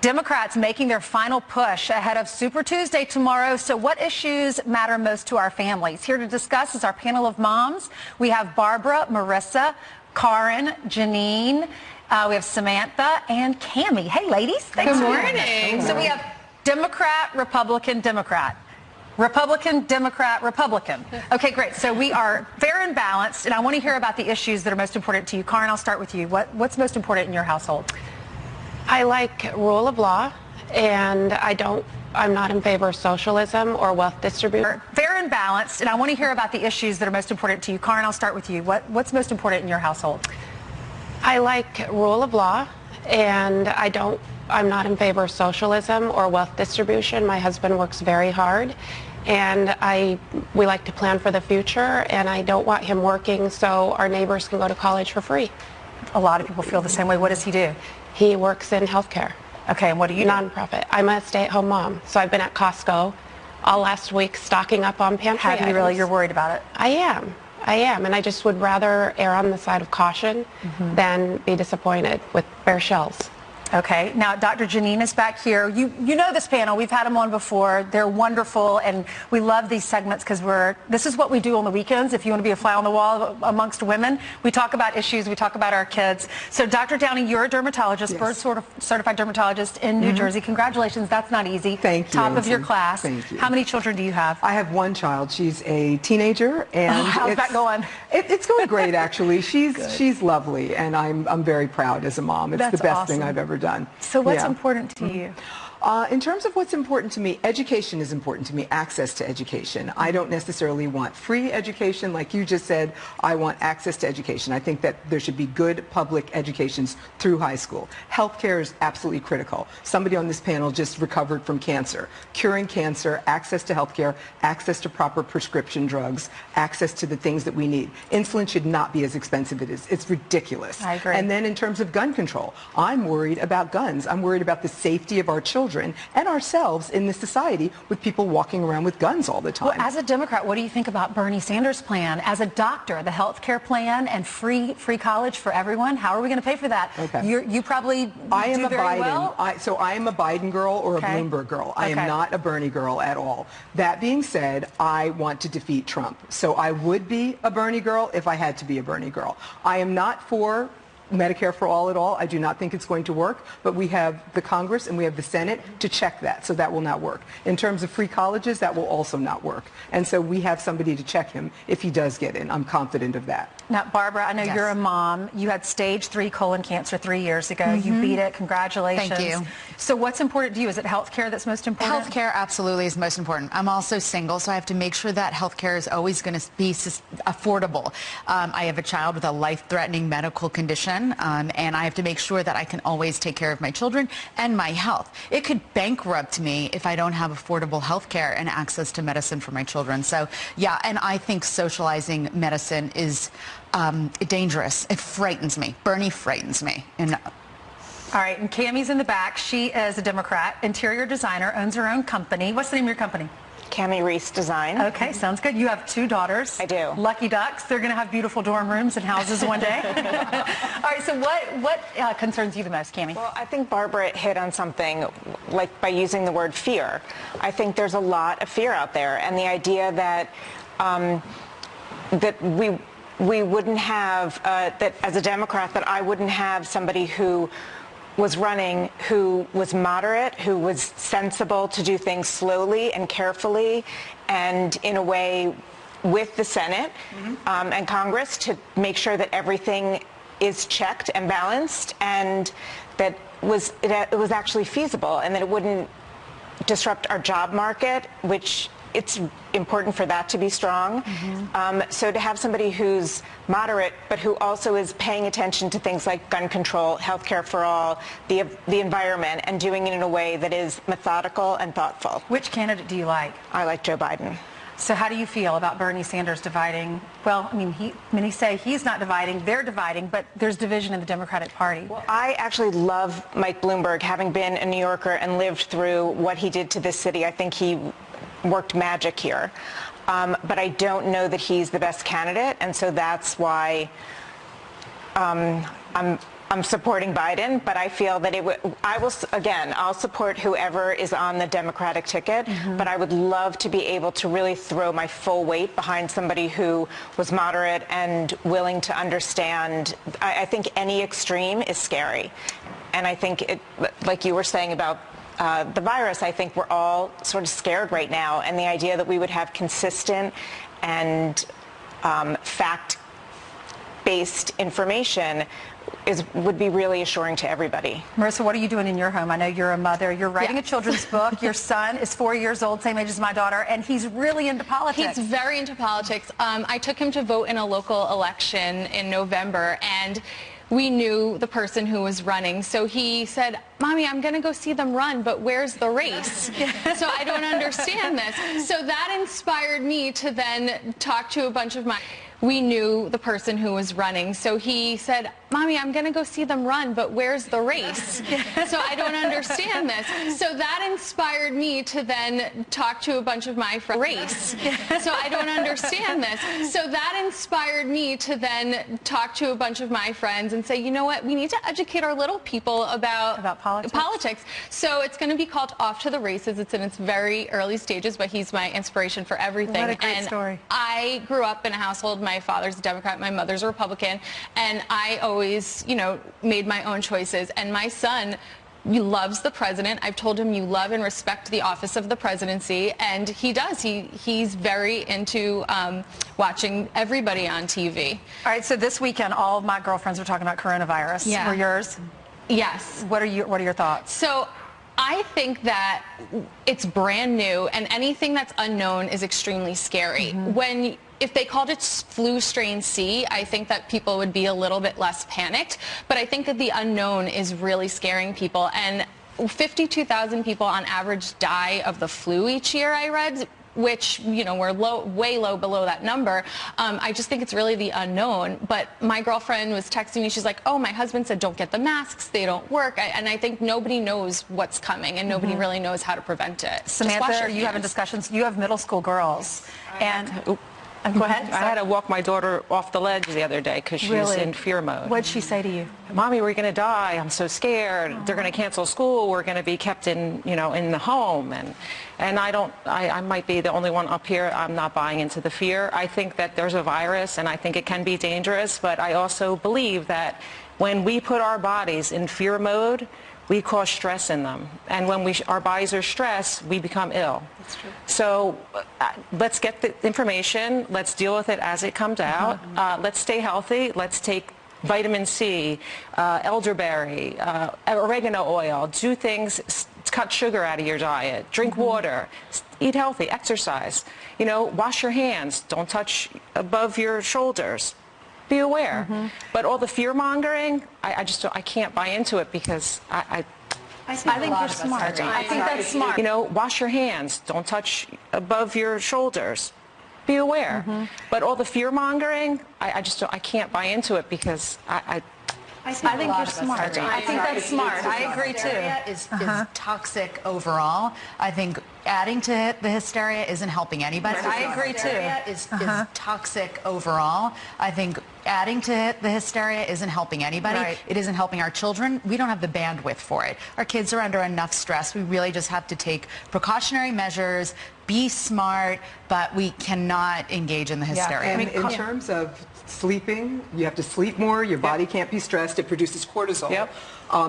Democrats making their final push ahead of Super Tuesday tomorrow. So what issues matter most to our families? Here to discuss is our panel of moms. We have Barbara, Marissa, Karen, Jeanine, we have Samantha, and Cammie. Hey, ladies. Thanks. Good morning. So we have Democrat, Republican, Democrat. Republican, Democrat, Republican. Okay, great. So we are fair and balanced, and I want to hear about the issues that are most important to you. Karen, I'll start with you. What's most important in your household? I like rule of law, and I'm not in favor of socialism or wealth distribution. Fair and balanced, and I want to hear about the issues that are most important to you. Karen, I'll start with you. What's most important in your household? I like rule of law, and I'm not in favor of socialism or wealth distribution. My husband works very hard, and we like to plan for the future, and I don't want him working so our neighbors can go to college for free. A lot of people feel the same way. What does he do? He works in healthcare. Okay, and what do you do? Nonprofit. I'm a stay-at-home mom, so I've been at Costco all last week stocking up on pantry Have you items. really? You're worried about it? I am, and I just would rather err on the side of caution than be disappointed with bare shells. Okay, now Dr. Jeanine is back here. You know this panel. We've had them on before. They're wonderful, and we love these segments because this is what we do on the weekends. If you want to be a fly on the wall amongst women, we talk about issues, we talk about our kids. So Dr. Downie, you're a dermatologist, Yes. certified dermatologist in New Jersey. Congratulations, that's not easy. Thank you. Top of your class. Thank you. How many children do you have? I have one child. She's a teenager, and how's that going? It's going great, actually. She's lovely, and I'm very proud as a mom. It's That's the best awesome. thing I've ever done. So what's Yeah. important to you? In terms of what's important to me, education is important to me, access to education. I don't necessarily want free education like you just said. I want access to education. I think that there should be good public educations through high school. Healthcare is absolutely critical. Somebody on this panel just recovered from cancer. Curing cancer, access to healthcare, access to proper prescription drugs, access to the things that we need. Insulin should not be as expensive as it is. It's ridiculous. I agree. And then in terms of gun control, I'm worried about guns. I'm worried about the safety of our children and ourselves in this society with people walking around with guns all the time. Well, as a Democrat, what do you think about Bernie Sanders' plan? As a doctor, the health care plan and free college for everyone, how are we going to pay for that? Okay. You probably do very well. So I am a Biden girl or a Bloomberg girl. I am not a Bernie girl at all. That being said, I want to defeat Trump. So I would be a Bernie girl if I had to be a Bernie girl. I am not for Medicare for all at all. I do not think it's going to work, but we have the Congress and we have the Senate to check that, so that will not work. In terms of free colleges, that will also not work. And so we have somebody to check him if he does get in. I'm confident of that. Now, Barbara, I know you're a mom. You had stage 3 colon cancer 3 years ago. You beat it. Congratulations. Thank you. So what's important to you? Is it health care that's most important? Healthcare absolutely is most important. I'm also single, so I have to make sure that healthcare is always going to be affordable. I have a child with a life-threatening medical condition, and I have to make sure that I can always take care of my children and my health. It could bankrupt me if I don't have affordable healthcare and access to medicine for my children. So, yeah, and I think socializing medicine is dangerous. It frightens me. Bernie frightens me. And all right, and Cammie's in the back. She is a Democrat, interior designer, owns her own company. What's the name of your company? Cammie Reese Design. Okay, sounds good. You have 2 daughters. I do. Lucky ducks. They're going to have beautiful dorm rooms and houses one day. All right, so what concerns you the most, Cammie? Well, I think Barbara hit on something, like by using the word fear. I think there's a lot of fear out there, and the idea that that we wouldn't have, that as a Democrat, that I wouldn't have somebody who was running, who was moderate, who was sensible to do things slowly and carefully and in a way with the Senate and Congress to make sure that everything is checked and balanced, and that it was actually feasible, and that it wouldn't disrupt our job market, which it's important for that to be strong. So to have somebody who's moderate, but who also is paying attention to things like gun control, healthcare for all, the environment, and doing it in a way that is methodical and thoughtful. Which candidate do you like? I like Joe Biden. So how do you feel about Bernie Sanders dividing? Well, I mean, many say he's not dividing, they're dividing, but there's division in the Democratic Party. Well, I actually love Mike Bloomberg, having been a New Yorker and lived through what he did to this city. I think he worked magic here. But I don't know that he's the best candidate, and so that's why I'm I'm supporting Biden, but I feel that I'll support whoever is on the Democratic ticket, but I would love to be able to really throw my full weight behind somebody who was moderate and willing to understand. I think any extreme is scary. And I think, like you were saying about the virus, I think we're all sort of scared right now. And the idea that we would have consistent and fact-based information would be really assuring to everybody. Marissa, what are you doing in your home? I know you're a mother. You're writing a children's book. Your son is 4 years old, same age as my daughter, and he's really into politics. He's very into politics. I took him to vote in a local election in November, and we knew the person who was running. So he said, Mommy, I'm going to go see them run, but where's the race? So I don't understand this. So that inspired me to then talk to a bunch of we knew the person who was running. So he said, Mommy, I'm going to go see them run, but where's the race? So I don't understand this. So that inspired me to then talk to a bunch of my friends. So I don't understand this. So that inspired me to then talk to a bunch of my friends and say, you know what, we need to educate our little people about politics. So it's going to be called Off to the Races. It's in its very early stages, but he's my inspiration for everything. What a great story. I grew up in a household, my father's a Democrat, my mother's a Republican, and I always, made my own choices. And my son loves the president. I've told him you love and respect the office of the presidency, and he does. He's very into watching everybody on TV. All right, so this weekend, all of my girlfriends were talking about coronavirus. Yeah. Were yours? Yes. What are your thoughts? So I think that it's brand new, and anything that's unknown is extremely scary. If they called it flu strain C, I think that people would be a little bit less panicked. But I think that the unknown is really scaring people. And 52,000 people on average die of the flu each year, I read, which, we're way low below that number. I just think it's really the unknown. But my girlfriend was texting me. She's like, oh, my husband said don't get the masks. They don't work. And I think nobody knows what's coming, and nobody really knows how to prevent it. Samantha, are you having discussions? You have middle school girls. Go ahead. I had to walk my daughter off the ledge the other day because she's in fear mode. What'd she say to you? Mommy, we're going to die. I'm so scared. They're going to cancel school. We're going to be kept in the home. And I might be the only one up here. I'm not buying into the fear. I think that there's a virus, and I think it can be dangerous. But I also believe that when we put our bodies in fear mode, we cause stress in them. And when our bodies are stressed, we become ill. That's true. So let's get the information. Let's deal with it as it comes out. Let's stay healthy. Let's take vitamin C, elderberry, oregano oil. Do things, cut sugar out of your diet. Drink water. Eat healthy. Exercise. Wash your hands. Don't touch above your shoulders. Be aware. But all the fear-mongering, I can't buy into it because I think you're smart. I think that's smart. Wash your hands. Don't touch above your shoulders. Be aware. But all the fear-mongering, I can't buy into it because I think you're smart. I think that's smart. I agree too. Is toxic overall. I think adding to the hysteria isn't helping anybody. I agree too. Is toxic overall. I think adding to the hysteria isn't helping anybody. Right. It isn't helping our children. We don't have the bandwidth for it. Our kids are under enough stress. We really just have to take precautionary measures, be smart, but we cannot engage in the hysteria. And in terms of sleeping, you have to sleep more. Your body can't be stressed. It produces cortisol.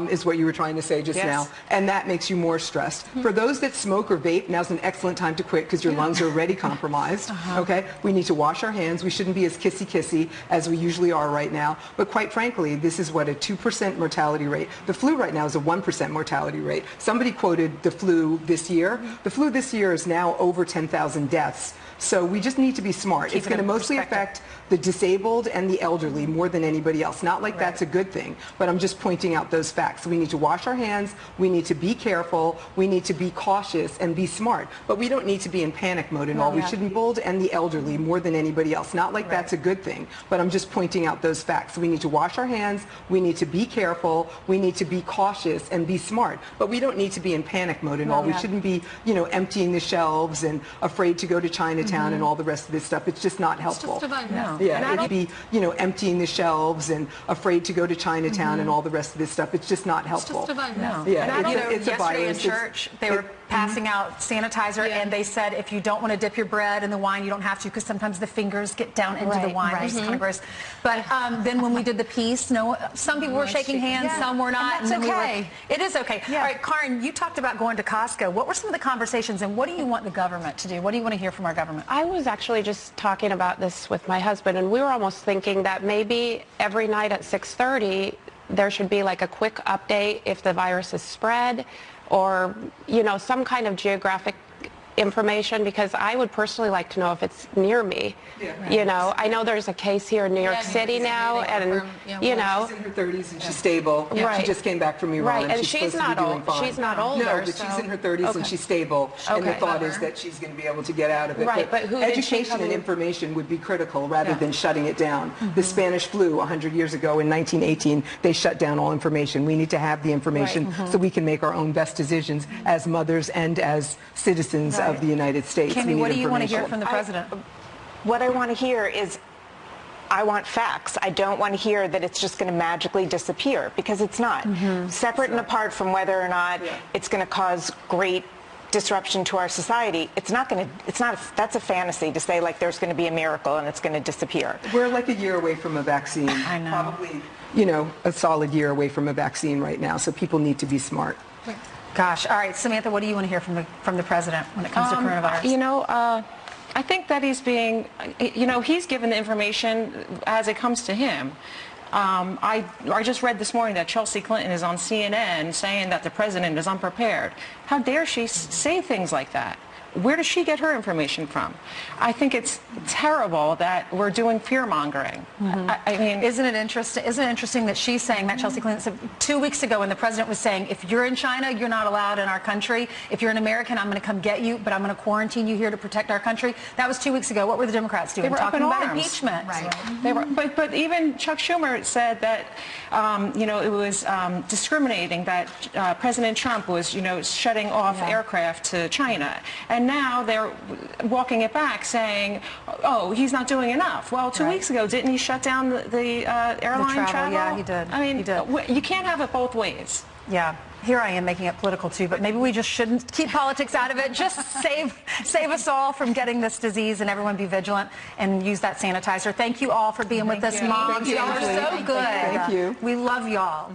Is what you were trying to say just now. And that makes you more stressed. For those that smoke or vape, now's an excellent time to quit because your lungs are already compromised. Okay? We need to wash our hands. We shouldn't be as kissy-kissy as we usually are right now. But quite frankly, this is what, a 2% mortality rate. The flu right now is a 1% mortality rate. Somebody quoted the flu this year. The flu this year is now over 10,000 deaths. So we just need to be smart. It's going to mostly affect the disabled and the elderly more than anybody else. Not like that's a good thing, but I'm just pointing out those facts. We need to wash our hands. We need to be careful. We need to be cautious and be smart. But we don't need to be in panic mode and all. We shouldn't be old and the elderly more than anybody else. Not like that's a good thing, but I'm just pointing out those facts. We need to wash our hands. We need to be careful. We need to be cautious and be smart. But we don't need to be in panic mode and all. We shouldn't be, emptying the shelves shelves and afraid to go to Chinatown and all the rest of this stuff. It's just not helpful. Yeah, it'd be, you know, emptying the shelves and afraid to go to Chinatown and all the rest of this stuff. It's just not helpful. Yeah, it's a yesterday virus. in church, they were passing out sanitizer, and they said if you don't want to dip your bread in the wine, you don't have to, because sometimes the fingers get down into the wine, which is kind of gross. But then when we did the peace, some people were shaking hands, some were not. And that's okay. It is okay. All right, Karen, you talked about going to Costco. What were some of the conversations, and what do you want the government to do? What do you want to hear from our government? I was actually just talking about this with my husband, and we were almost thinking that maybe every night at 6:30 there should be like a quick update if the virus is spread, or, you know, some kind of geographic information, because I would personally like to know if it's near me. You know, I know there's a case here in New York City now, and you know, she's in her 30s and she's stable. Right. She just came back from Iran. Right, and she's not old. She's not older. No, but she's in her 30s and she's stable. And the thought is that she's going to be able to get out of it. Right, but who did she education come and in? information would be critical rather than shutting it down. The Spanish flu 100 years ago in 1918, they shut down all information. We need to have the information so we can make our own best decisions as mothers and as citizens of the United States. Kimmy, what do you want to hear from the president? What I want to hear is, I want facts. I don't want to hear that it's just going to magically disappear, because it's not. Separate and apart from whether or not it's going to cause great disruption to our society, that's a fantasy to say like there's going to be a miracle and it's going to disappear. We're like a year away from a vaccine. I know. Probably, you know, a solid year away from a vaccine right now, so people need to be smart. Gosh. All right, Samantha, what do you want to hear from the president when it comes to coronavirus? You know, I think that he's being, you know, he's given the information as it comes to him. I just read this morning that Chelsea Clinton is on CNN saying that the president is unprepared. How dare she say things like that? Where does she get her information from? I think it's terrible that we're doing fear-mongering. I mean, Isn't it interesting that she's saying that, Chelsea Clinton said 2 weeks ago when the president was saying, if you're in China, you're not allowed in our country. If you're an American, I'm going to come get you, but I'm going to quarantine you here to protect our country. That was 2 weeks ago. What were the Democrats doing? They were talking up in about arms. impeachment. Right. They were, but even Chuck Schumer said that, you know, it was discriminating that President Trump was, you know, shutting off aircraft to China. And now they're walking it back, saying, oh, he's not doing enough. Well, 2 weeks ago, didn't he shut down the airline travel? Yeah, he did. I mean, he did. You can't have it both ways. Yeah. Here I am making it political too, but maybe we just shouldn't keep politics out of it. Just save us all from getting this disease, and everyone be vigilant and use that sanitizer. Thank you all for being with us, moms. Y'all are so good. Thank you. We love y'all.